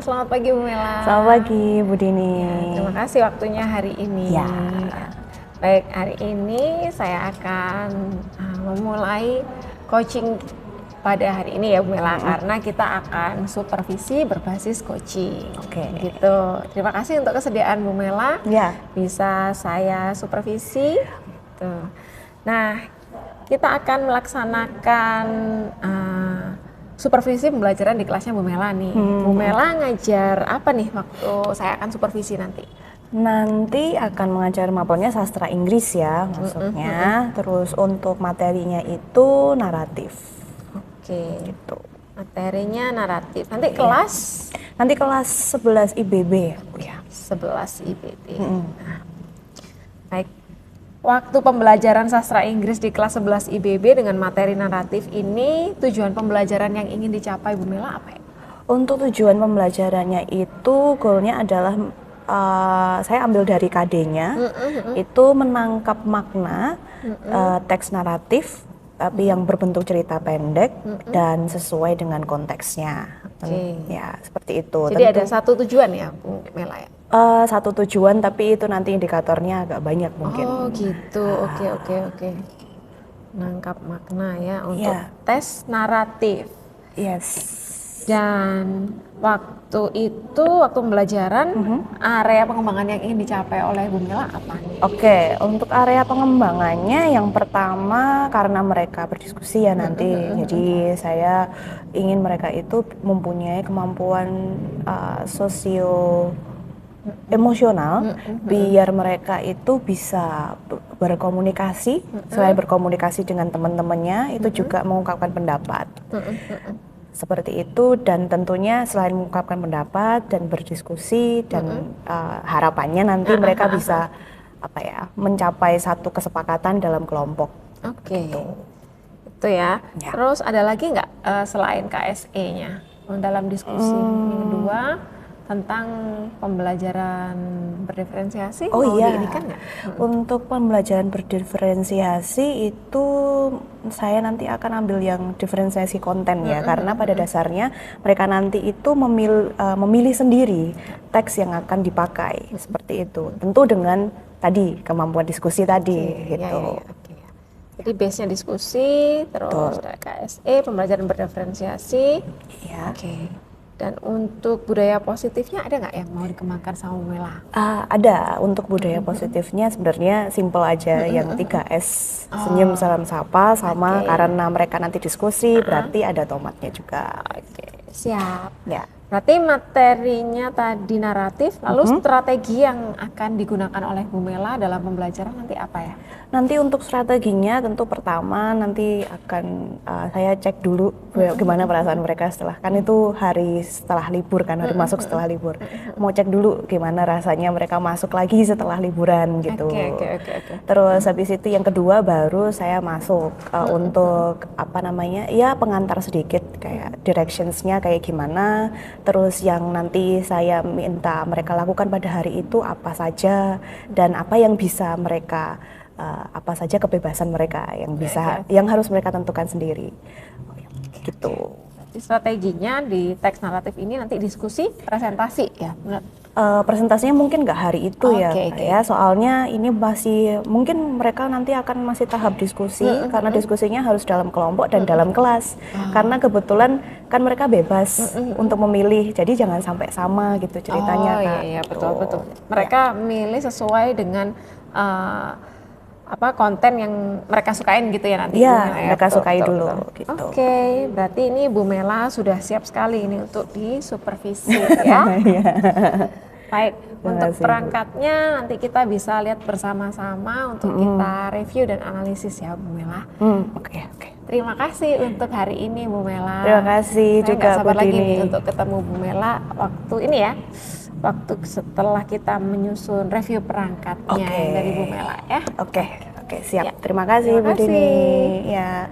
selamat pagi Bu Mela. Selamat pagi Bu Dini. Terima kasih waktunya hari ini. Ya. Baik, hari ini saya akan memulai coaching pada hari ini ya Bu Mela, karena kita akan supervisi berbasis coaching. Oke. Gitu. Terima kasih untuk kesediaan Bu Mela. Ya. Bisa saya supervisi. Tuh. Nah, kita akan melaksanakan supervisi pembelajaran di kelasnya Bu Mela nih. Bu Mela ngajar apa nih waktu saya akan supervisi nanti? Nanti akan mengajar mapelnya sastra Inggris ya maksudnya. Terus untuk materinya itu naratif. Oke. Gitu. Materinya naratif. Nanti kelas? Nanti kelas 11 IBB ya. 11 IBB. Nah, baik. Waktu pembelajaran sastra Inggris di kelas 11 IBB dengan materi naratif ini, tujuan pembelajaran yang ingin dicapai Bu Mela apa ya? Untuk tujuan pembelajarannya itu goalnya adalah saya ambil dari KD-nya, itu menangkap makna teks naratif tapi yang berbentuk cerita pendek dan sesuai dengan konteksnya. Ya, seperti itu. Jadi ada satu tujuan ya Bu Mela ya? Satu tujuan, tapi itu nanti indikatornya agak banyak mungkin. Oh gitu, oke. Nangkap makna ya untuk tes naratif. Yes. Dan waktu pembelajaran, area pengembangan yang ingin dicapai oleh Bu Mela apa? Oke, untuk area pengembangannya yang pertama karena mereka berdiskusi ya nanti. Jadi saya ingin mereka itu mempunyai kemampuan sosio emosional, biar mereka itu bisa berkomunikasi. Selain berkomunikasi dengan teman-temannya, itu juga mengungkapkan pendapat. Seperti itu, dan tentunya selain mengungkapkan pendapat dan berdiskusi dan harapannya nanti mereka bisa mencapai satu kesepakatan dalam kelompok. Oke. Itu ya. Terus ada lagi nggak selain KSE-nya dalam diskusi yang kedua tentang pembelajaran berdiferensiasi? Oh iya, ini kan nggak? Untuk pembelajaran berdiferensiasi itu saya nanti akan ambil yang diferensiasi konten ya, karena pada dasarnya mereka nanti itu memilih sendiri teks yang akan dipakai, seperti itu. Tentu dengan tadi kemampuan diskusi tadi gitu. Jadi base-nya diskusi, terus ada KSE, pembelajaran berdiferensiasi. Iya. Oke. Dan untuk budaya positifnya ada nggak yang mau dikembangkan sama Bu Mela? Ada. Untuk budaya positifnya sebenarnya simple aja, yang 3S, senyum, salam sapa, sama karena mereka nanti diskusi berarti ada tomatnya juga. Oke, siap. Ya. Berarti materinya tadi naratif, lalu strategi yang akan digunakan oleh Bu Mela dalam pembelajaran nanti apa ya? Nanti untuk strateginya tentu pertama nanti akan saya cek dulu gimana perasaan mereka setelah, kan itu hari setelah libur kan, hari masuk setelah libur. Mau cek dulu gimana rasanya mereka masuk lagi setelah liburan gitu. Oke. Terus habis itu yang kedua baru saya masuk untuk pengantar sedikit kayak directionsnya kayak gimana. Terus yang nanti saya minta mereka lakukan pada hari itu apa saja dan apa yang bisa mereka apa saja kebebasan mereka yang bisa yang harus mereka tentukan sendiri. Gitu. Strateginya di teks naratif ini nanti diskusi, presentasi ya. Presentasinya mungkin nggak hari itu ya, soalnya ini masih mungkin mereka nanti akan masih tahap diskusi karena diskusinya harus dalam kelompok dan dalam kelas. Karena kebetulan kan mereka bebas untuk memilih, jadi jangan sampai sama gitu ceritanya. Iya, betul. Mereka milih sesuai dengan konten yang mereka sukain gitu ya nanti. Iya, mereka sukai dulu. Gitu. Oke, berarti ini Bu Mela sudah siap sekali ini untuk disupervisi ya. Baik, untuk perangkatnya nanti kita bisa lihat bersama-sama untuk kita review dan analisis ya Bu Mela. Oke. Terima kasih untuk hari ini Bu Mela. Terima kasih juga Bu Dini. Saya nggak sabar lagi nih untuk ketemu Bu Mela waktu ini ya. Waktu setelah kita menyusun review perangkatnya dari Bu Mela ya. Oke, siap. Terima kasih Bu Dini. Ya.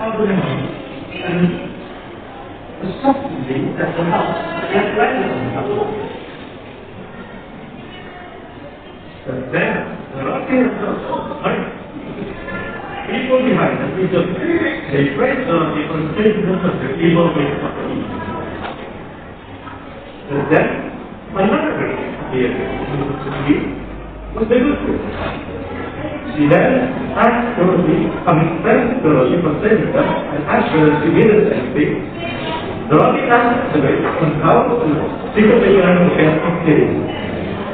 harmony and the subtlety that will help get rid of them. But then, there are right? People behind them, we just they trace the different statements of the evil way of thinking. And then, another way here to be was the good way. She then actually, sense the different statements and actually immediately the logic activates on how to figure the understand things.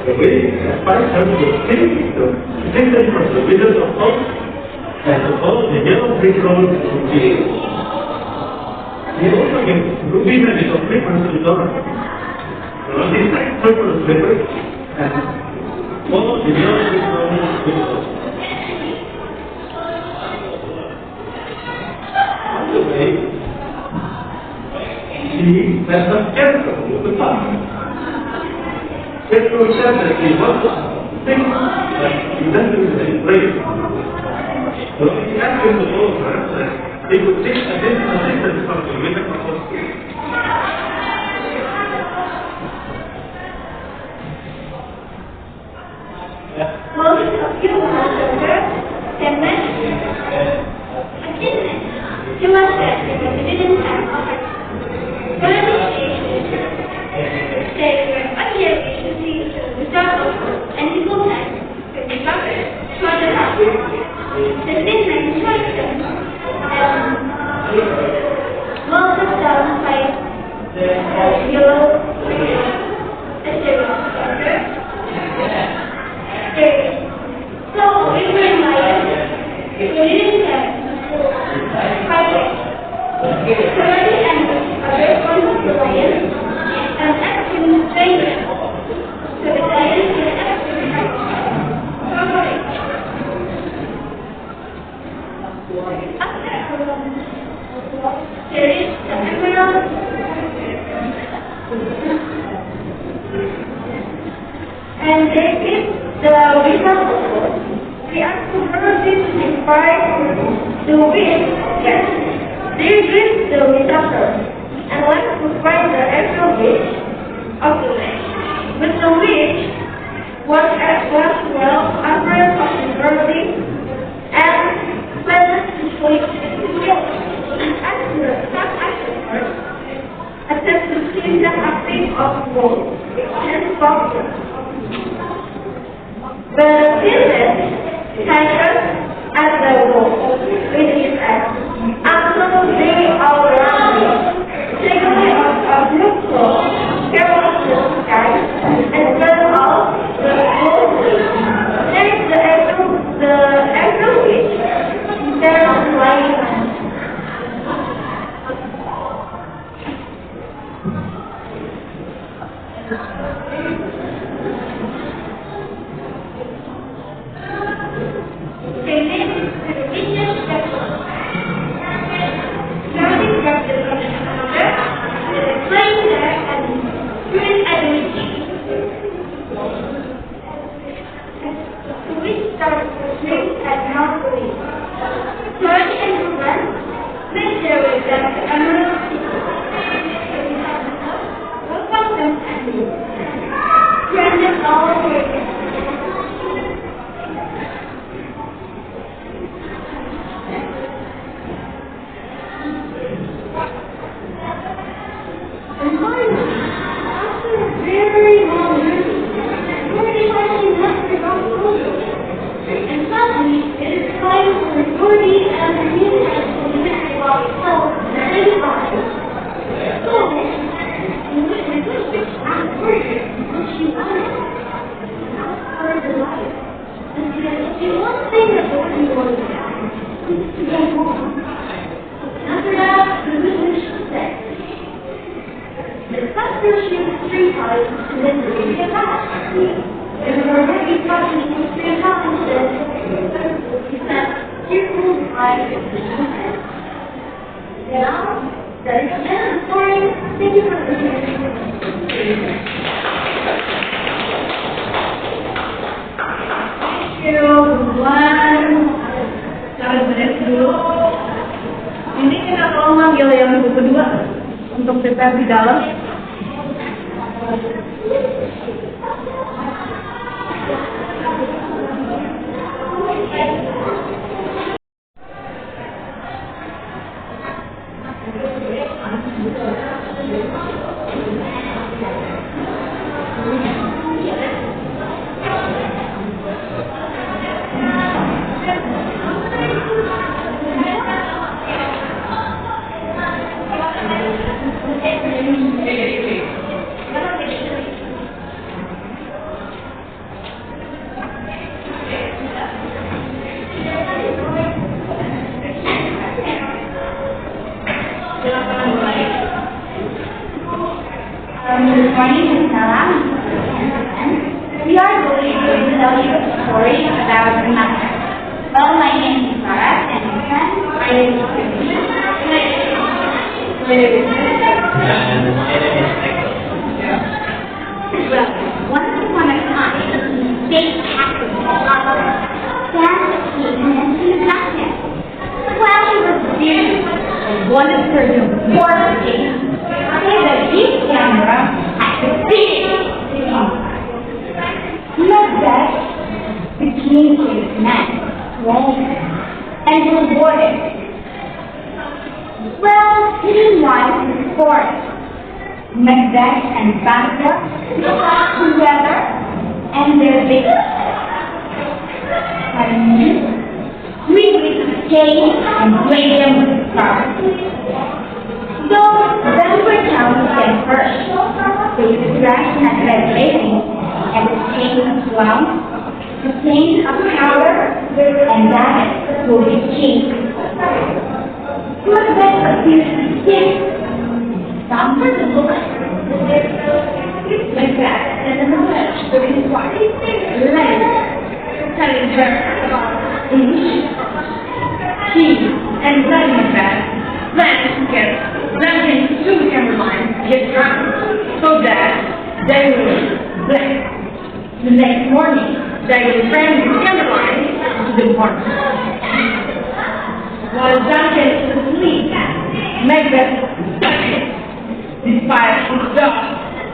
The way that finds her to think from the vision of thought and all the yellow brick road to be. He also gives Ruby that is of frequency to government. The logic purpose paper and all the yellow brick road to be. On the way, she has some error with the tongue. Petro said that he was think that he doesn't really brave. So he asked him to go over that he would take additional distance from the women of Most of you householders can mention a kidney. You must have because you didn't have a they were unable to see the circle and the movement with the bucket further up. The statement choice them most of them by your so if we're liars, we didn't have fighting. Somebody and other one of the lions and acting stranger. So the lions will actually there is the emerald and they give the result. We are converted to inspire the wish, yes. They give the result and like to find the actual wish of the wish. But the wish was as well after controversy and pleasant to sleep and accurate some actors attempt to see the acting of both and problem. The business tension at the wall with its absolutely overwhelming. Secondly, a neutral, careless sky and well off the closely. There is the actual which there is lying. Ini kita tolong manggil yang ibu kedua untuk prepare di dalam. Good morning, Ms. Nala. We are going to tell you a story about Mecca. Well, my name is Sarah, and my friend, I am Well, once upon a time, they captain Sam came and he left him. While he was there, one of her important things is that this camera had to see it. Not that the king is man, wrong, and rewarded. Well, he was in the forest. Macbeth and Banquo got together, and their big really came and played them with stars. So, then we're down to get first. They dressed as red ladies, and the king as well. The king of power, and that will be king. Macbeth appears to be king. Some for the book. Macbeth and the village to his wife, Lady, telling her about he and then Macbeth planned to get them into Caroline, get drunk, so that they will black. The next morning, they will bring Caroline to the party. While Duncan is asleep, Macbeth despite his dog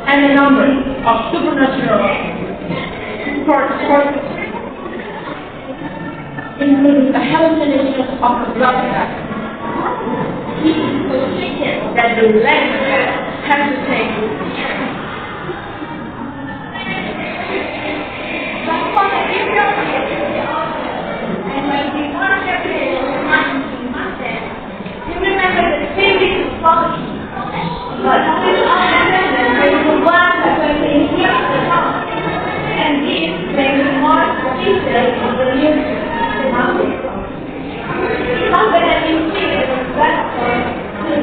and a number of supernatural forces, including the hallucination of a blood bath. He was shaken that the legs had to take and when he wanted to you remember the physics of quality. But with all there is one that when they hear the song, and this makes more details of the music. Something that you see is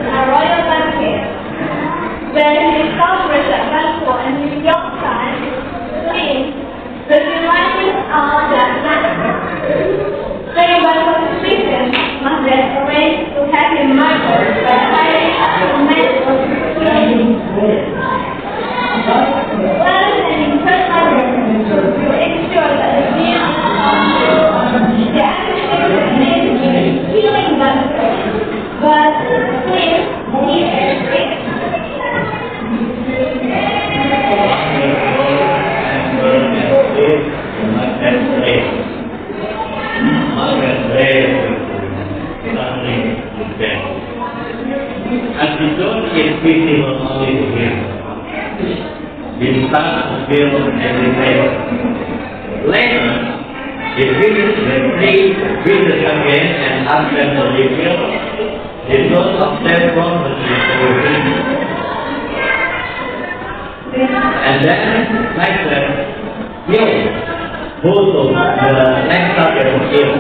a royal banquet, where he celebrates at Banquo and New York Times means the reminding of that massacre. Very well speaking, must be arranged to have him murdered by hiring a man of killing. Well, and in first order, to ensure that the deal the accusation is killing Banquo, but since he is rich, and the Lord is visible only to him. The sun will every day. Later, the village will visit again and ask them to reveal the source of their prophecy to him. And then, like that, killed both of the next target was killed.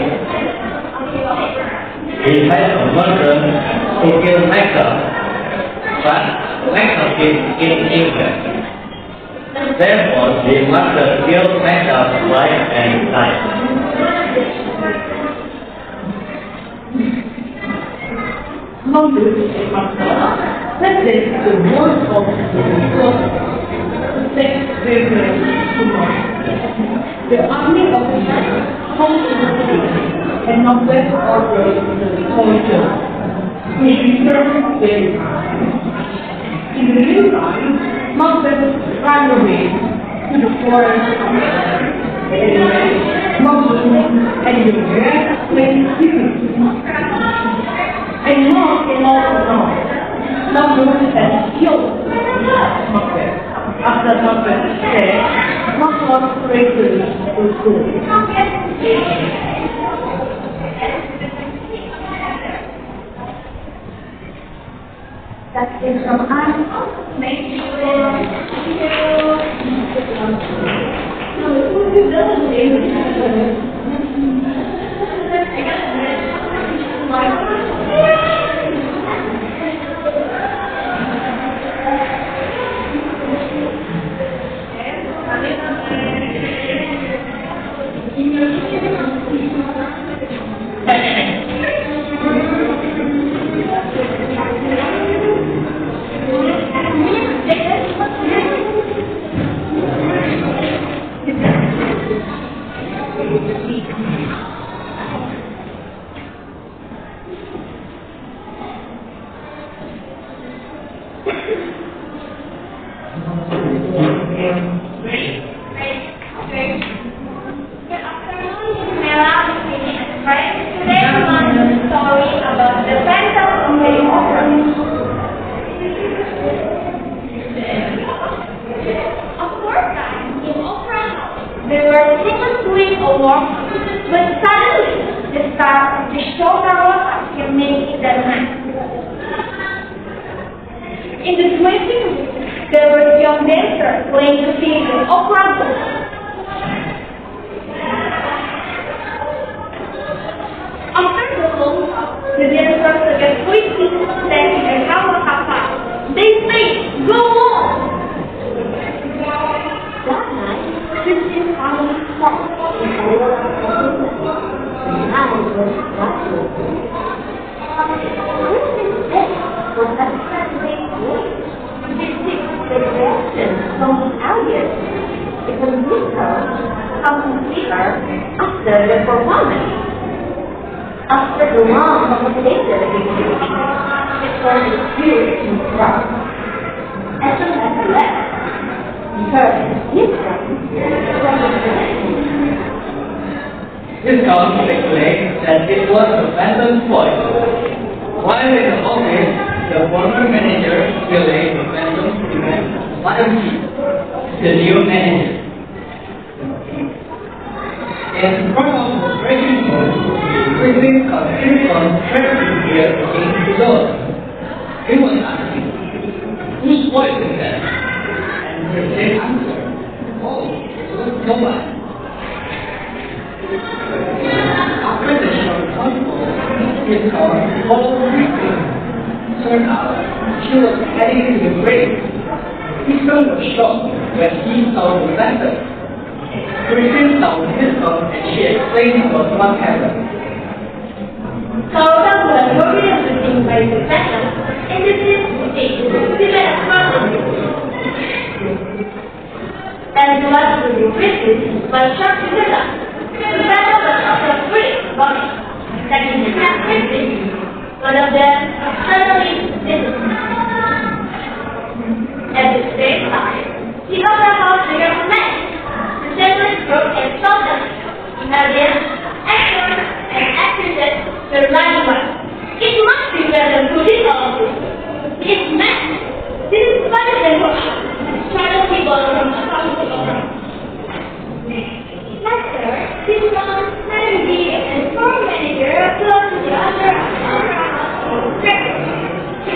He had a murder to kill Mecca, but Mecca is in England. Therefore, the murder killed Mecca's wife and son. Moses is that is the word of the the army of the comes to the city and not west order the culture. may serve very hard. In the meantime, Moses ran away to the forest. Anyway, Moses had a great place secretly. And now they all know. Moses had killed Moses. After Moses said, Moses prayed to God. That's it from us. Make In the 20th room, there was a young dancer playing the field of opera book. After the long talk, the dancers began quickly dancing around the papa. They say, "Go on!" That night, Christian family talked. Was that Saturday morning? The reaction from the audience is a little consider after the performance. After the long conversation between it was a spirit in crowd. As soon as he left, he heard his son from the connection. His counsel explained that it was a phantom voice. While in the office, the former manager relayed the phantom to Madam G, the new manager. In front of the breaking point, Christine considered on threatening here against the door. He was asking, "Whose voice is that?" And Christine answered, "Oh, it was no one." After the short conference, his car followed Christine. Turned out, she was heading to the grave. His son was shocked when he saw the letter. Christine found his son and she explained about what happened. Kalau kamu boleh mencintai kesehatan, industri musik tidak semakin. Dan telah diberikan banyak juga. Beberapa berasal dari bagi dan ini kritis. One of them suddenly disappeared. At the same time, he got the house bigger for men. The gentleman broke and saw them. Again, actors and actresses were running wild. It must be where the police office. It's men. This is better than Russia. Shadow people from South. Master, this one, Sandy, and store manager close to the other house.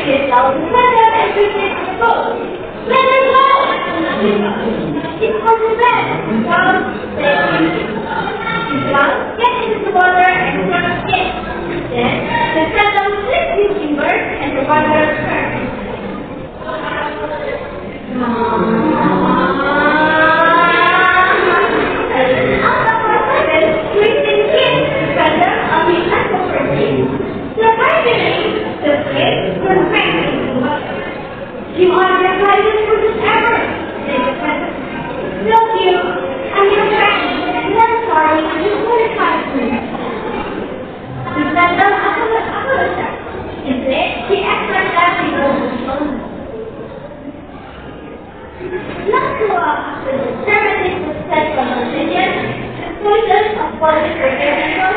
It out the weather and we take the boat. Let us go! It was a bed. One, get into the water and run escape. Then, the fellow slipped his fingers and the water turned. You are the brightest for this ever, said the peasant. Look you, I'm your friend, and I'm sorry, you couldn't find me. He sat down after the and said, choices of political capital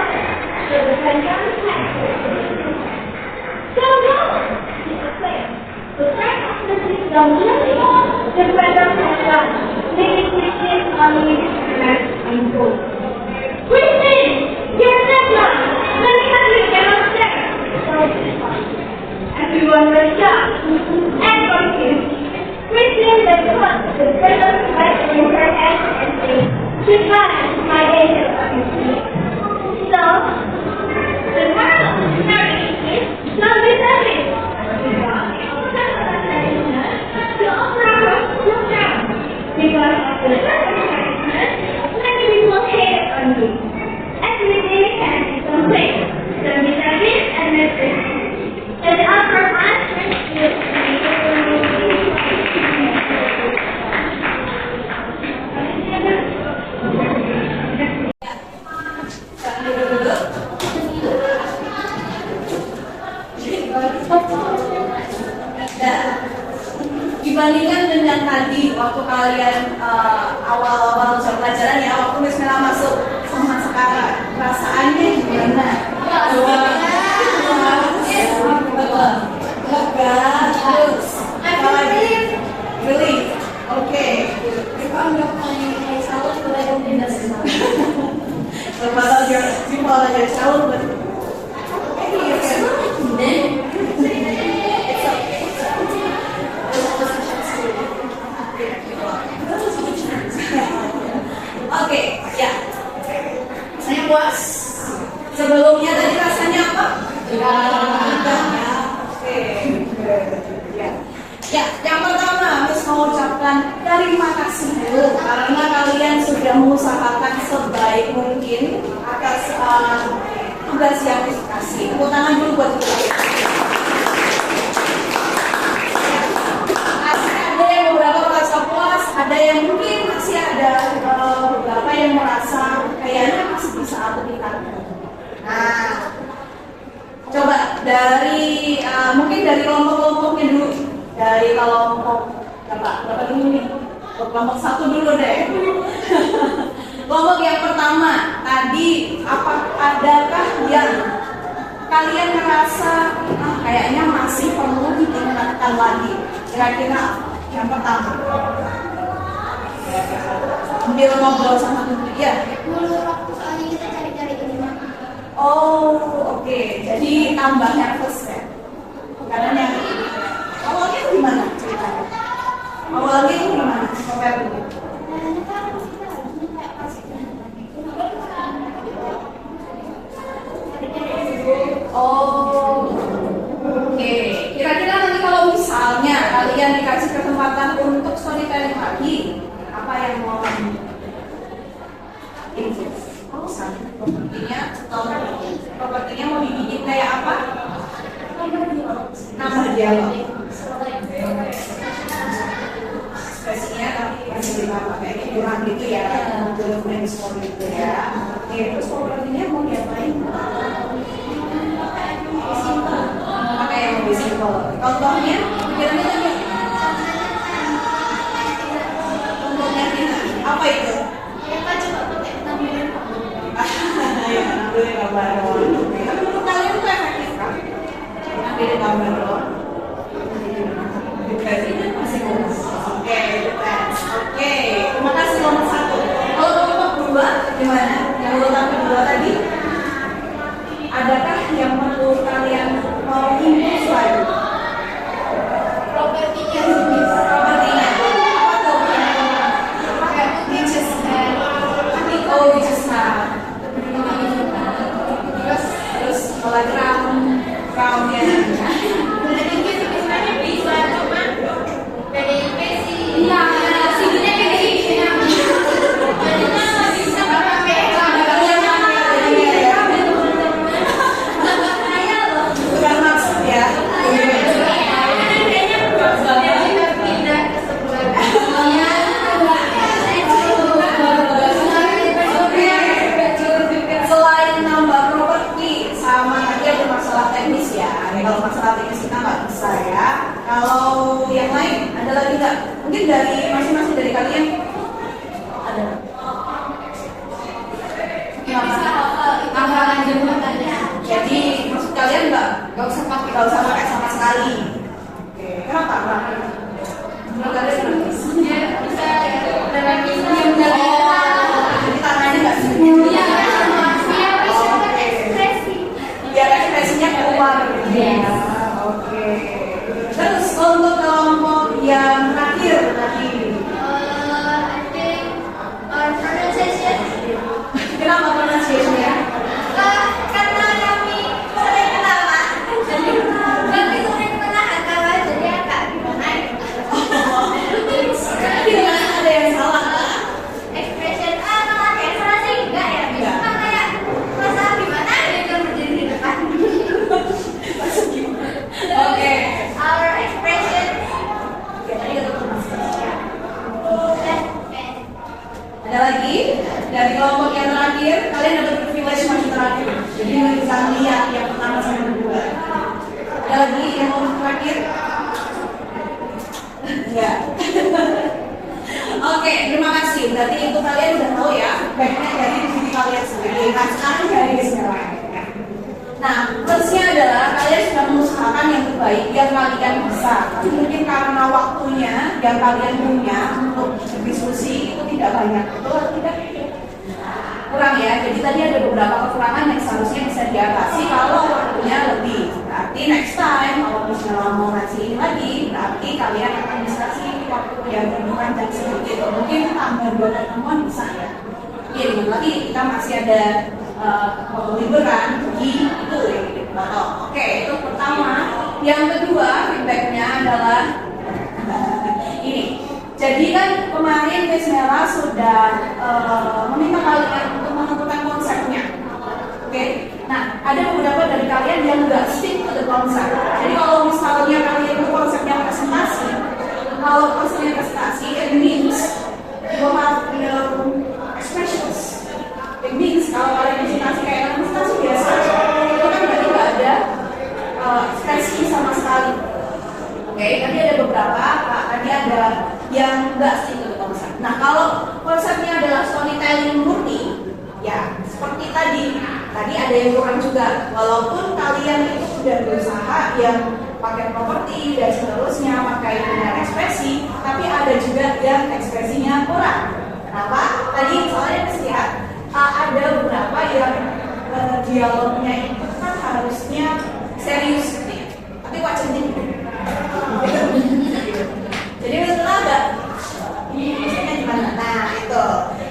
to the federal taxes. So now, the fact of the system the federal has done, making Christians only and improve. Christians, your deadline, the country cannot stand. Everyone was shocked and confused. Christians that thought the federal right in her hands and say, she balanced my angel of his So, the moral of the story is, don't be selfish. To offer up to down. Because of the circumstances, many people hated on you. Every day can be complained. Don't be selfish and message. And offer answers to dibandingkan dengan tadi waktu kalian awal-awal pelajaran ya, waktu Miss Mela masuk sama sekarang perasaannya gimana? Lega, terus apa lagi? Relief, oke. About your child, but maybe you can. Oke, ya. Saya puas. Sebelumnya tadi rasanya apa? Oke. Ya, yang pertama Miss mau ucapkan terima kasih dulu karena kalian sudah mengusahakan sebaik mungkin atas tugas yang Miss kasih. Tepuk tangan dulu buat kita. Ada yang beberapa merasa puas, ada yang mungkin masih ada beberapa yang merasa kayaknya masih bisa aku tingkatkan. Nah, coba dari mungkin dari kelompok-kelompoknya dulu. Dari kelompok berapa dulu nih? Kelompok 1 dulu deh. Kelompok yang pertama tadi, adakah yang kalian merasa kayaknya masih perlu ditingkatkan lagi? Kira-kira yang pertama. Sambil ngobrol sama teman ya. Dulu waktu soalnya kita cari-cari di mana. Oh, oke. Jadi tambah nervous ya. Karena yang awalnya itu gimana ceritanya? Awalnya itu gimana? Coba dulu. Oh, oke. Kira-kira nanti kalau misalnya kalian dikasih kesempatan untuk storytelling lagi, apa yang mau propertinya mau dibikin kayak apa? Nambah dialog. Ekspresinya tapi masih pakai kurang gitu ya, belum brainstorm gitu ya. Oke, terus propertinya mau diapain? Pakai yang lebih simple. Contohnya, kira-kira contohnya apa itu? Ya, nampilin gambar doang. Tapi menurut kalian itu efektif kan? Nampilin gambar doang. Masih bagus. Oke, oke. Terima kasih nomor 1. Kalau kelompok 2 gimana? Yang urutan kedua tadi? Adakah yang perlu kalian mau improve lagi? Propertinya. Apa tuh? Which is terus kalau crownnya Bisa cuma PDIP sih. Iya, sininya PDIP. bukan maksud ya. Selain nambah properti sama tadi ada masalah teknis ya. Kalau masalah teknis kita nggak bisa ya. Kalau yang lain ada lagi nggak? Mungkin dari masing-masing dari kalian ada. kelompok yang terakhir, kalian dapat privilege masih terakhir. Jadi bisa lihat yang pertama sama yang kedua. Ada lagi yang mau terakhir? Enggak. Oke, terima kasih. Berarti itu kalian udah tahu ya baiknya dari diri kalian sendiri. Nah, sekarang dari bismillah. Nah, plusnya adalah kalian sudah mengusahakan yang terbaik yang kalian bisa. Tapi mungkin karena waktunya yang kalian punya untuk diskusi itu tidak banyak. Betul atau tidak? Kurang ya. Jadi tadi ada beberapa kekurangan yang seharusnya bisa diatasi kalau waktunya lebih. Berarti next time kalau misalnya mau ngasih ini lagi, berarti kalian akan bisa sih waktu yang bukan dan sedikit. Mungkin tambah 2 pertemuan bisa ya. Iya, dengan lagi kita masih ada liburan di itu ya. Oke, itu pertama. Yang kedua feedbacknya adalah ini. Jadi kan kemarin Miss Mela sudah meminta kalian untuk menentukan konsepnya. Oke. Nah, ada beberapa dari kalian yang nggak stick to the konsep. Jadi kalau misalnya kalian itu konsepnya presentasi, kalau konsepnya presentasi, it means you have no expressions. It means kalau kalian presentasi kayak presentasi biasa, itu kan berarti nggak ada ekspresi sama sekali. Oke, tadi ada beberapa, tadi ada yang nggak stick to the konsep. Nah, kalau konsepnya adalah storytelling murni, ya seperti tadi ada yang kurang juga. Walaupun kalian itu sudah berusaha yang pakai properti dan seterusnya, pakai dengan ekspresi, tapi ada juga yang ekspresinya kurang. Kenapa? Tadi soalnya lihat ada beberapa yang dialognya itu kan harusnya serius gitu ya, tapi wajahnya gitu. Jadi maksudnya agak maksudnya gimana? Nah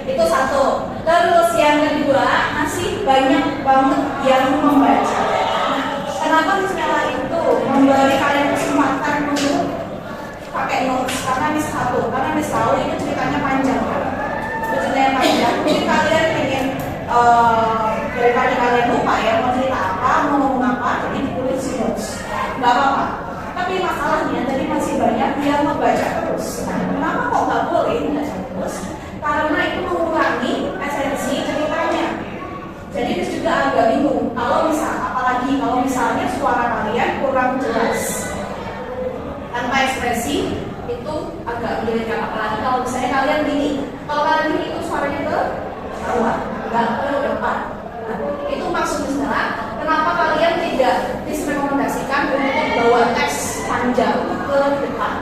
itu satu. Terus yang kedua, masih banyak banget yang membaca. Nah, kenapa misalnya itu memberi kalian kesempatan untuk pakai notes? Karena Miss tahu itu ceritanya panjang kan? Ceritanya panjang. Jadi kalian ingin daripada kalian lupa ya mau cerita apa, mau ngomong apa, jadi ditulis di notes. Gak apa-apa. Tapi masalahnya tadi masih banyak yang membaca terus. Nah, kenapa kok nggak boleh membaca terus? Karena itu mengurangi esensi ceritanya. Jadi itu juga agak bingung. Apalagi kalau misalnya suara kalian kurang jelas, tanpa ekspresi itu agak menyulitkan. Apalagi kalau misalnya kalian gini, kalau kalian gini itu suaranya ke bawah, nggak ke depan. Nah, itu maksudnya kenapa kalian tidak direkomendasikan untuk bawa teks panjang ke depan?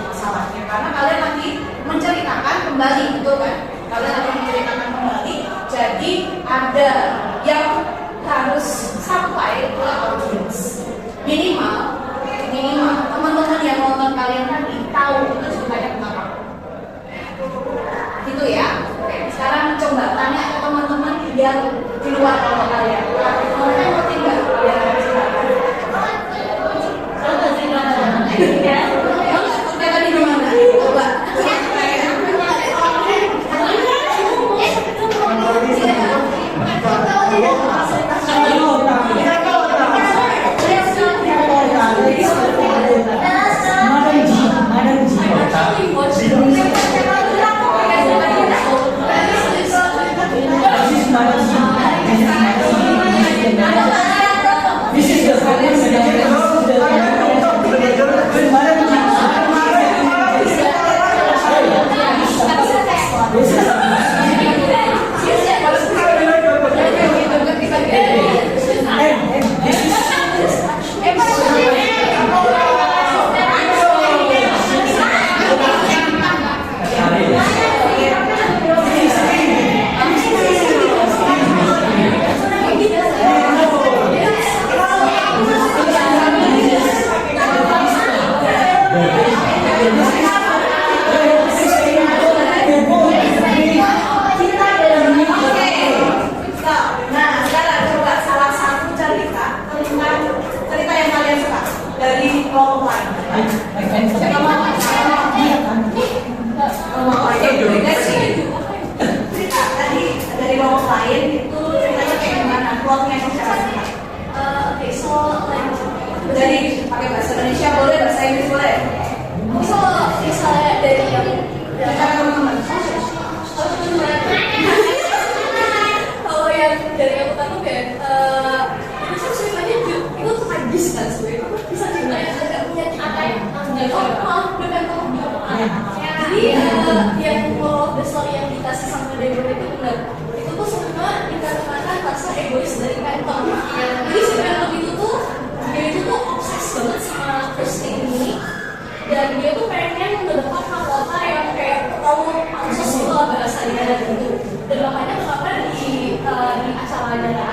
Masalahnya karena kalian lagi menceritakan kembali, betul kan? Kalian akan menceritakan kembali, jadi ada yang harus sampai ke audiens. Minimal teman-teman yang nonton kalian tadi tahu itu ceritanya kenapa. Gitu ya. Oke, sekarang coba tanya ke teman-teman yang di luar kelompok kalian. Mereka ngerti nggak yang ceritakan? Ya. Tadi di mana? Coba. This is the Jadi yang moral of the story yang dikasih sama Deborah itu benar. Itu tuh semua dikatakan rasa egois dari Phantom. Jadi si Phantom itu tuh dia itu tuh obses banget sama Christine ini. Dan dia tuh pengen mendapat mahkota yang kayak tahu pansos itu lah bahasanya gitu. Dan makanya kenapa di acaranya itu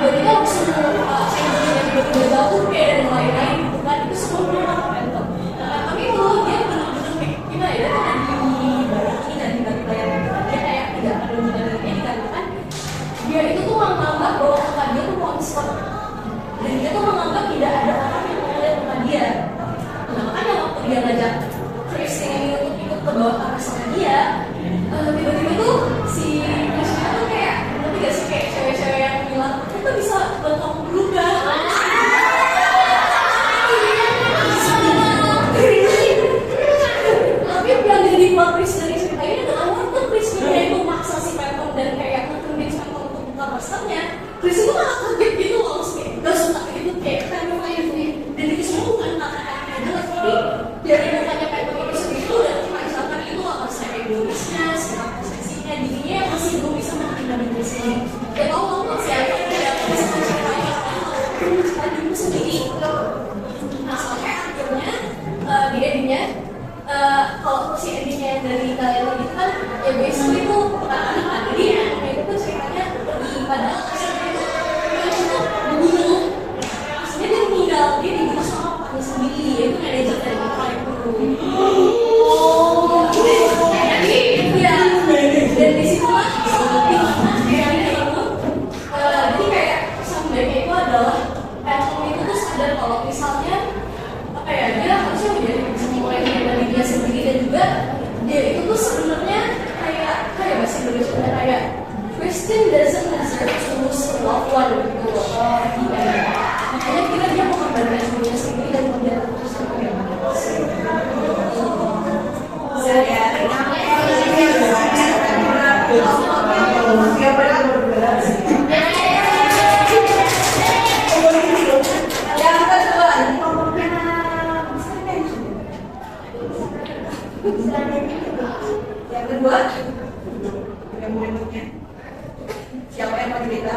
tiba-tiba langsung yang tiba-tiba jatuh kayak dan lain-lain gitu kan. Itu semua benar Phantom. Tapi kalau dia benar-benar kayak gimana ya, dia dibayangin dan dibayangin dia kayak tidak ada hubungannya dikatakan dia itu tuh menganggap bahwa muka dia tuh monster dan dia tuh menganggap tidak ada orang yang melihat muka dia. Nah makanya waktu dia ngajak Christine ini untuk ikut ke bawah tanah sama dia, tiba-tiba tuh si Christine tuh kayak nanti gak sih kayak cewek-cewek yang bilang kita bisa bantu berubah. Tapi yang jadi plot twist dari cerita ini adalah waktu Christine itu maksa si Phantom dan kayak nge-convince Phantom untuk buka masternya, Christine tuh malah kaget gitu loh, kayak gak suka gitu kayak Phantom aja nih. Dan itu semua bukan kata-katanya adalah tapi dari mukanya Phantom itu sendiri tuh udah misalkan itu gak rasa egoisnya, sikap posesinya, dirinya yang masih belum bisa menghindari Christine. Ya tau kamu si Alpha tidak bisa menceritanya cerita dirimu sendiri. Nah sampai akhirnya di endingnya kalau si endingnya dari kalian itu kan ya basically itu anak-anak jadi anaknya itu kan ceritanya pergi pada akhirnya itu dibunuh. Maksudnya dia meninggal, dia dibunuh sama bapaknya sendiri, yaitu manajer dari bapak itu. Jadi ya dan disitulah dimana endingnya itu jadi kayak sampai itu adalah Phantom itu tuh sadar kalau misalnya apa ya dia harusnya menjadi mulai dari dia sendiri dan juga dia itu tuh sebenarnya kayak bahasa Indonesia kayak Christine doesn't deserve to lose a loved one gitu loh. Makanya kira dia mau membantu dirinya sendiri dan membantu terus Yang kedua, yang berikutnya, siapa yang mau cerita?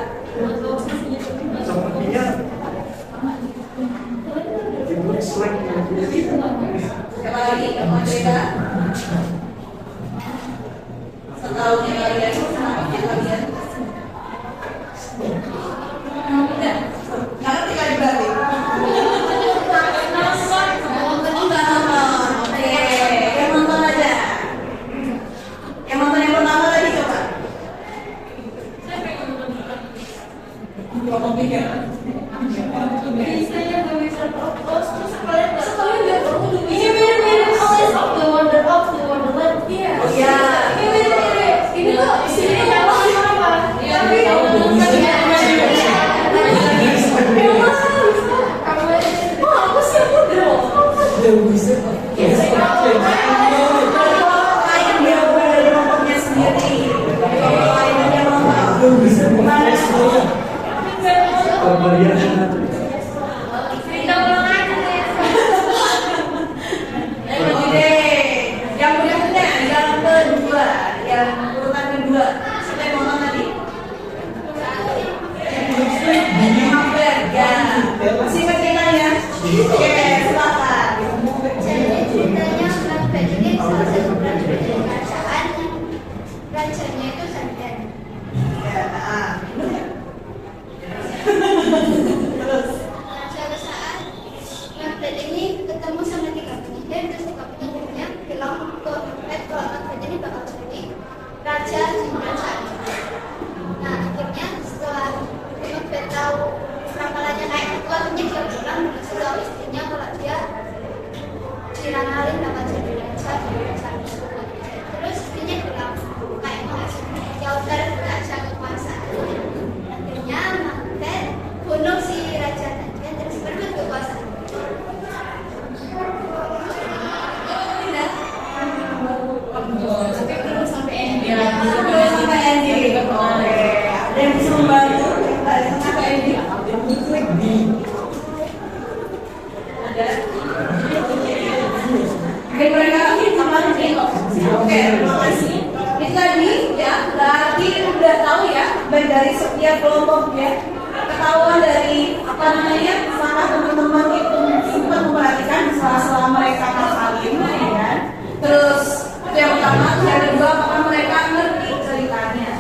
Sepertinya it looks like Siapa lagi yang mau cerita? Setahunnya kalian, setahunnya kalian. Udah, nggak ngerti lagi berarti. Oh nggak nonton, oke. Yang nonton aja. Yang nonton yang pertama tadi coba. Ngomong pikir. Biasanya gue bisa terus sekalian nggak perlu dulu. Ini mirip-mirip sama The Wonderland. Iya. Iya. Ini mirip-mirip. Ini tuh sini apa? Tapi aku sih aku draw. Lain dia bukan dari kelompoknya sendiri. Kalau lainnya dia nonton. Yang berikutnya, yang kedua, yang urutan kedua. Siapa yang nonton tadi? Hampir, ya. Masih ingat ceritanya? Oke, silakan. Ceritanya flashback ini salah satu flashback dari kerajaan yang rajanya itu Sandan. Ya, Oke, terima kasih. Ini tadi ya, berarti udah tahu ya, baik dari setiap kelompok ya, ketahuan dari apa namanya, apakah teman-teman itu sempat memperhatikan di sela-sela mereka ngafalin, ya kan? Terus itu yang pertama, yang kedua, apakah mereka ngerti ceritanya?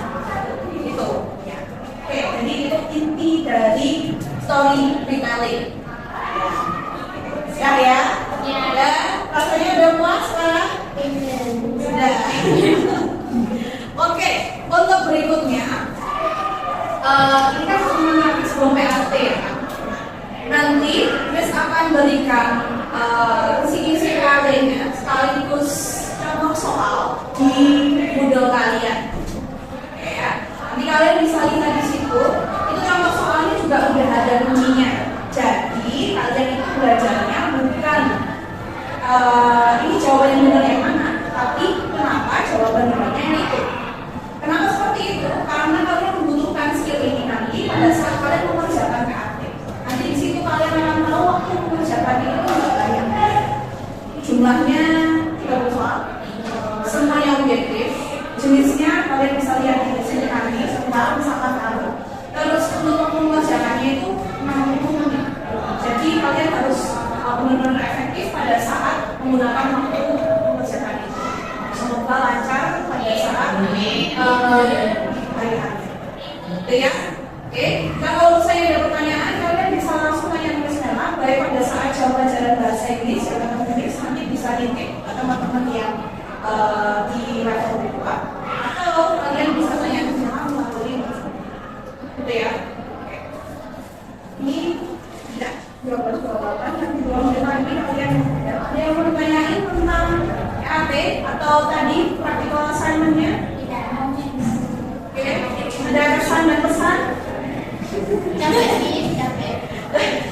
Itu. Ya. Oke, jadi itu inti dari storytelling. Siap ya? Ya. Rasanya udah puas sekarang? Sudah. Oke, untuk berikutnya, ini kan mengenai sebelum PAT ya. Nanti Miss akan berikan isi-isi PAT-nya sekaligus contoh soal di Moodle kalian. Oke ya. Nanti kalian bisa lihat di situ. Itu contoh soalnya juga udah ada bunyinya. Jadi kalian itu belajarnya bukan ini jawaban yang benar yang mana, tapi kenapa jawaban benernya yang itu. Kenapa seperti itu? Karena kalian membutuhkan skill ini nanti pada saat kalian mengerjakan PAT. Nanti di situ kalian akan tahu waktu mengerjakan itu banyak. Jumlahnya 30 soal, semuanya objektif, jenisnya kalian bisa lihat di sini nanti. Sementara misalkan tahu. Terus untuk mengerjakannya itu 60 menit. Jadi kalian harus benar-benar efektif pada saat menggunakan waktu mengerjakan itu. Semoga lancar pada saat hari-hari. Oke ya? Oke. Nah kalau saya ada pertanyaan, kalian bisa langsung tanya ke Stella, baik pada saat jam pelajaran bahasa Inggris atau Inggris, nanti bisa di-tag ke teman-teman yang di level bawah, atau kalian bisa tanya ke Stella melalui gitu ya. Oke. Ini tidak jawaban-jawaban yang di bawah ini kalian ada yang mau ditanyain tentang PAT atau tadi practical assignment-nya? Oke, ada kesan dan pesan? Capek sih, capek.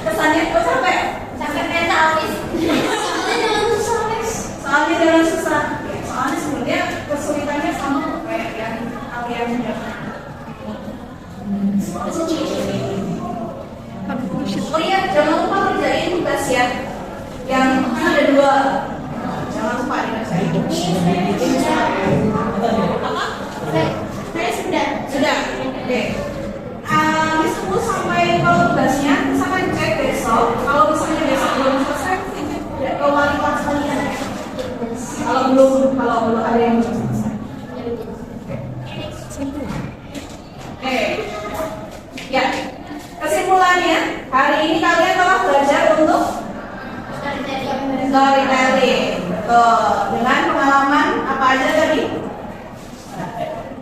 Kesannya kok capek? Capek mental, Miss. Soalnya jangan susah, Miss. Soalnya jangan susah. Soalnya sebenarnya kesulitannya sama kayak yang kalian udah. Oh iya, jangan lupa kerjain tugas ya. Yang ada 2. Jangan lupa dikerjain. Apa? Saya sudah. Sudah. Oke. Miss tunggu sampai kalau tugasnya misalkan cek besok. Kalau misalnya besok belum selesai, tidak ke wali kelas kalian ya. Kalau belum ada yang belum selesai. Oke. Ya. Kesimpulannya, hari ini kalian telah belajar untuk storytelling. Dengan pengalaman apa aja tadi?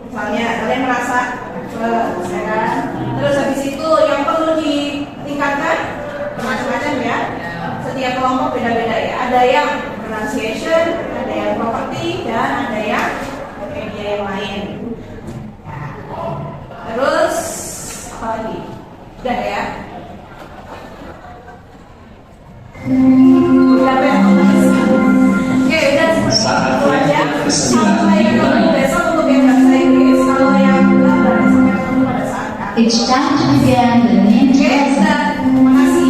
Misalnya kalian merasa ya kan? Terus habis itu yang perlu ditingkatkan macam-macam ya. Setiap kelompok beda-beda ya. Ada yang pronunciation, ada yang property, dan ada yang media yang lain. Ya. Terus apa lagi? Udah ya. Siapa yang mau nanya? Oke, udah itu aja. Sampai ketemu besok untuk yang bahasa Inggris. Kalau yang enggak berarti sampai ketemu pada saat kan. It's time to begin the main Oke, sudah. Terima kasih.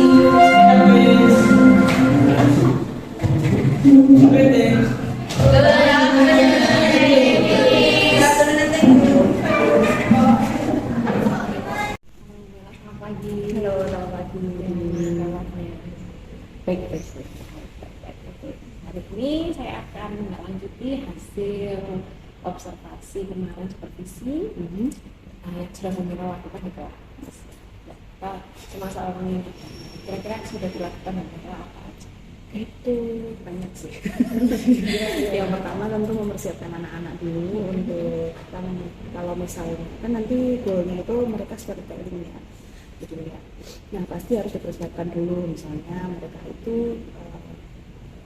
Halo, selamat pagi. Baik. Hari ini saya akan melanjuti hasil observasi kemarin supervisi yang sudah Mira lakukan di kelas. Ya, kita cuma soal ini kira-kira sudah dilakukan dan Mira apa aja? Itu banyak sih. Yang pertama tentu mempersiapkan anak-anak dulu untuk kalau misalnya kan nanti goalnya itu mereka storytelling ya. Gitu ya. Nah pasti harus dipersiapkan dulu, misalnya mereka itu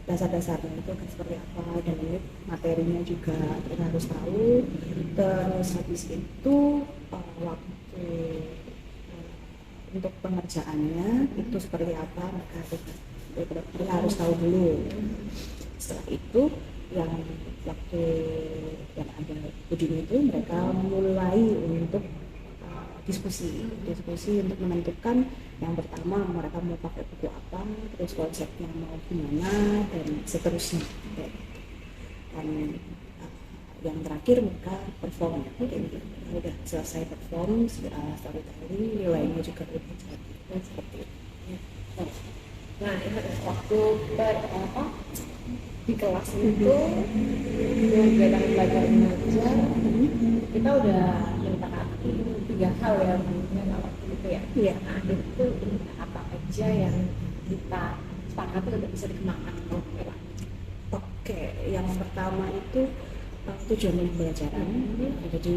dasar-dasarnya itu akan seperti apa, dan ini materinya juga mereka harus tahu. Terus habis itu waktu untuk pengerjaannya itu seperti apa mereka harus tahu dulu. Setelah itu yang waktu yang ada ujian itu mereka mulai untuk diskusi untuk menentukan yang pertama mereka mau pakai buku apa, terus konsepnya mau gimana, dan seterusnya. Dan yang terakhir mereka perform. Udah selesai perform, storytelling, nilainya juga udah jadi seperti itu. Nah, ini waktu kita di kelas itu kegiatan belajar mengajar kita udah menyepakati 3 hal ya waktu itu ya. Iya. Nah, itu apa aja yang kita sepakati untuk bisa dikembangkan kalau kita. Oke, yang pertama itu tujuan pembelajaran. Jadi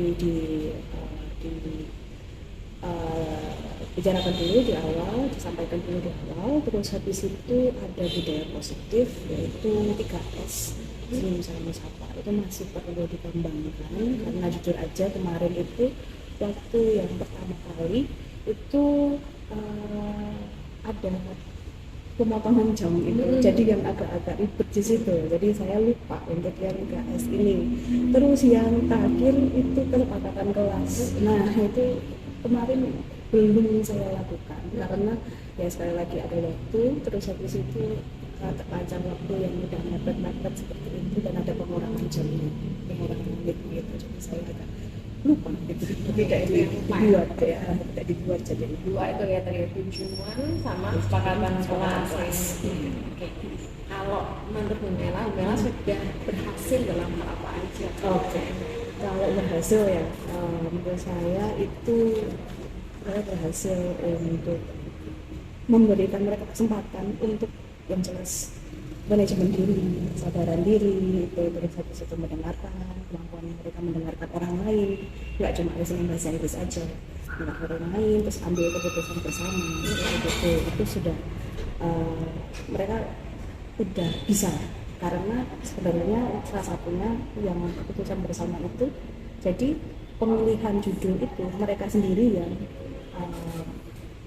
bicarakan dulu di awal, disampaikan dulu di awal, terus habis itu ada budaya positif, yaitu 3S, senyum sama sapa. Itu masih perlu dikembangkan, karena jujur aja kemarin itu waktu yang pertama kali itu ada pemotongan jam itu, jadi yang agak-agak ribet di situ, jadi saya lupa untuk yang 3S ini. Terus yang terakhir itu kesepakatan kelas. Nah itu kemarin belum saya lakukan karena ya sekali lagi ada waktu, terus habis itu terpanjang waktu yang udah mepet-mepet seperti itu, dan ada pengurangan jamnya, pengurangan menit gitu, jadi saya agak lupa gitu. Tidak dibuat ya, tidak dibuat jadi Dua itu ya tadi tujuan sama kesepakatan kelas. Oke. Kalau menurut Bu Mela sudah berhasil dalam hal apa aja? Oke. Kalau berhasil ya, menurut saya itu saya berhasil untuk memberikan mereka kesempatan untuk yang jelas manajemen diri, kesadaran diri, itu terus habis itu mendengarkan, kemampuan mereka mendengarkan orang lain, nggak cuma listening bahasa Inggris aja, mendengarkan orang lain, terus ambil keputusan bersama, itu sudah mereka udah bisa, karena sebenarnya salah satunya yang keputusan bersama itu, jadi pemilihan judul itu mereka sendiri yang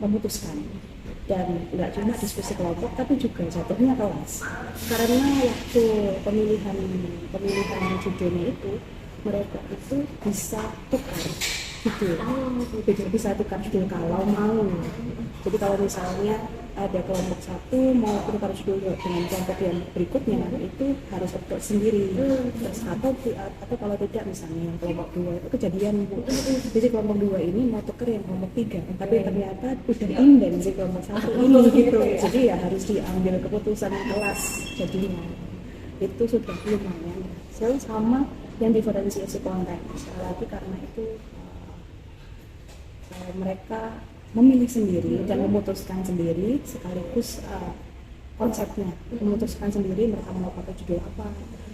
memutuskan. Dan nggak cuma diskusi kelompok, tapi juga jatuhnya kelas. Karena waktu pemilihan judulnya itu, mereka itu bisa tukar judul, bisa tukar judul kalau mau. Jadi kalau misalnya ada kelompok satu mau tukar judul dengan kelompok yang berikutnya, itu harus approach sendiri. Terus atau kalau tidak, misalnya yang kelompok 2 itu kejadian Bu. Jadi kelompok 2 ini mau tukar yang kelompok 3, tapi ternyata udah inden si kelompok 1 ini gitu. Jadi ya harus diambil keputusan kelas jadinya. Itu sudah lumayan. Sama yang diferensiasi konten. Sekali lagi karena itu mereka memilih sendiri dan memutuskan sendiri, sekaligus konsepnya memutuskan sendiri mereka mau pakai judul apa,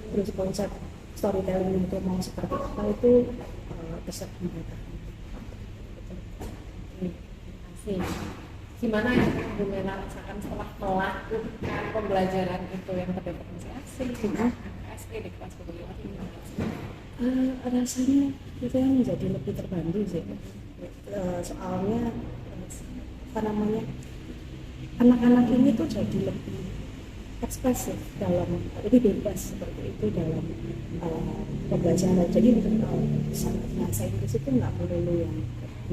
terus konsep storytelling itu mau seperti apa, itu terserah mereka. Terima kasih. Gimana ya Bu Mela rasakan setelah melakukan pembelajaran itu yang terdiferensiasi SD di kelas kedua? Rasanya itu yang menjadi lebih terbantu sih. Soalnya anak-anak ini tuh jadi lebih ekspresif lebih bebas seperti itu dalam pembelajaran. Jadi kalau bahasa Inggris itu nggak perlu yang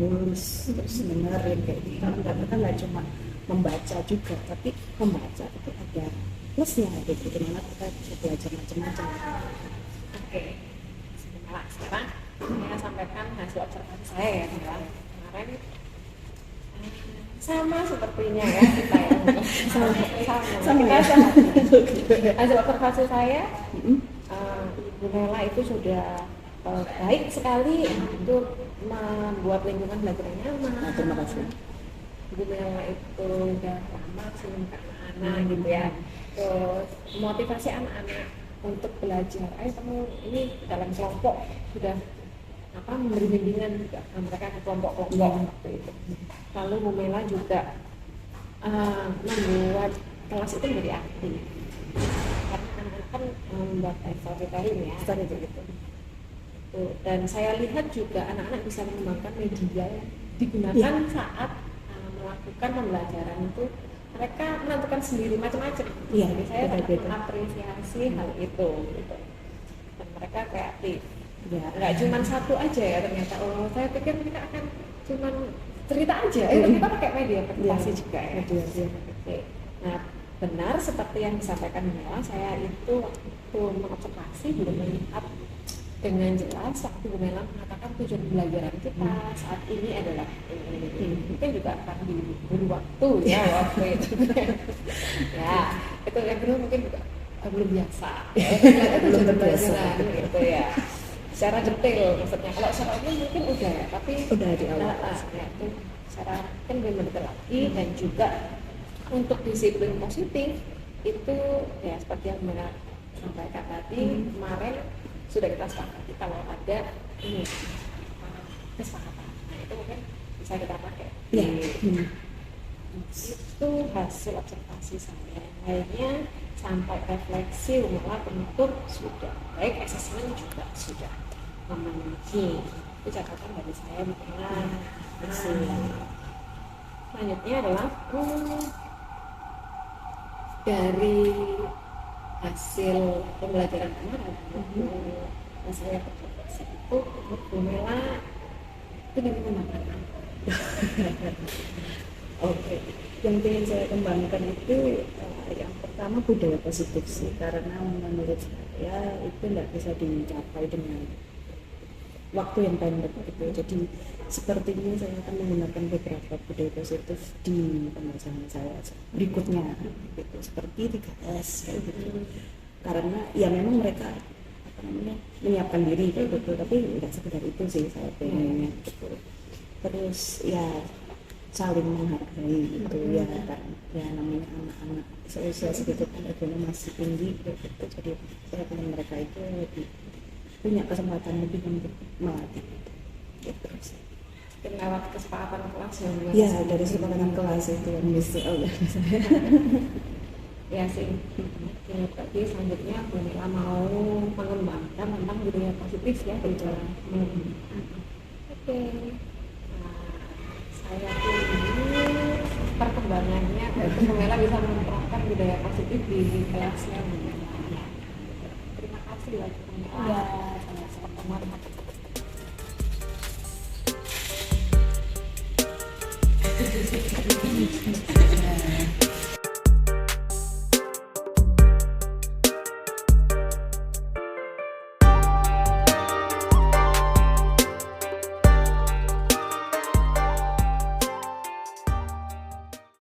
nulis terus dengerin kayak gitu. Kita nggak cuma membaca juga, tapi membaca itu ada plusnya gitu. Dimana kita bisa belajar macam-macam. Oke. Sekarang saya sampaikan hasil observasi saya ya, kemarin sama sepertinya ya kita ya. Sama. Hasil observasi saya, Bu Mela itu sudah baik sekali untuk membuat lingkungan belajar yang nyaman. Terima kasih. Bu Mela itu udah ramah senyum ke anak-anak gitu ya. Terus motivasi anak-anak untuk belajar. Ayo kamu ini dalam kelompok sudah memberi bimbingan juga mereka ke kelompok-kelompok seperti itu. Lalu Bu Mela juga membuat kelas itu menjadi aktif. Karena anak-anak kan membuat storytelling ya, gitu. Dan saya lihat juga anak-anak bisa mengembangkan media yang digunakan saat melakukan pembelajaran itu. Mereka menentukan sendiri macam-macam. Jadi saya sangat mengapresiasi hal itu. Gitu. Dan mereka kreatif. Nggak cuma satu aja ya ternyata. Oh, saya pikir mereka akan cuma cerita aja. Ternyata pakai media presentasi juga ya. Nah, benar seperti yang disampaikan Mela, saya itu waktu mengobservasi belum melihat dengan jelas waktu Bu Mela mengatakan tujuan pembelajaran kita saat ini adalah ini. Mungkin juga akan diberi waktu ya waktu itu. Ya, itu yang kedua mungkin juga belum biasa. Belum terbiasa gitu ya. Secara detail maksudnya. Kalau secara umum mungkin udah ya, tapi Udah di awal. ya, itu secara kan lebih mendetail lagi dan juga untuk disiplin positif itu ya seperti yang Mbak sampaikan tadi kemarin sudah kita sepakati kalau ada ini kesepakatan, nah itu mungkin bisa kita pakai. Ya. Itu hasil observasi saya. Lainnya sampai refleksi malah bentuk sudah baik asesmen juga sudah memenuhi. Itu catatan dari saya mengenai selanjutnya adalah dari hasil pembelajaran kemarin saya observasi itu Bu Mela itu dari mengembangkan Oke, yang ingin saya kembangkan itu yang pertama budaya positif sih, karena menurut saya itu nggak bisa dicapai dengan waktu yang pendek gitu. Jadi sepertinya saya akan menggunakan beberapa budaya positif di pembahasan saya berikutnya gitu, seperti 3S kayak gitu. Karena ya memang mereka menyiapkan diri kayak gitu, tapi nggak sekedar itu sih saya pengennya gitu. Terus ya saling menghargai gitu ya, karena ya namanya anak-anak seusia segitu kan egonya masih tinggi gitu. Jadi saya pengen mereka itu lebih punya kesempatan lebih untuk melatih gitu sih. lewat kesepakatan kelas yang Ya dari kesepakatan kelas itu yang bisa saya. Ya sih. Jadi selanjutnya Bu Mela mau mengembangkan tentang budaya positif ya betul. Oke. Saya tunggu perkembangannya dan Bu Mela bisa menerapkan budaya positif di kelasnya Bu Mela. Terima kasih Bu Mela. Ya, sama-sama.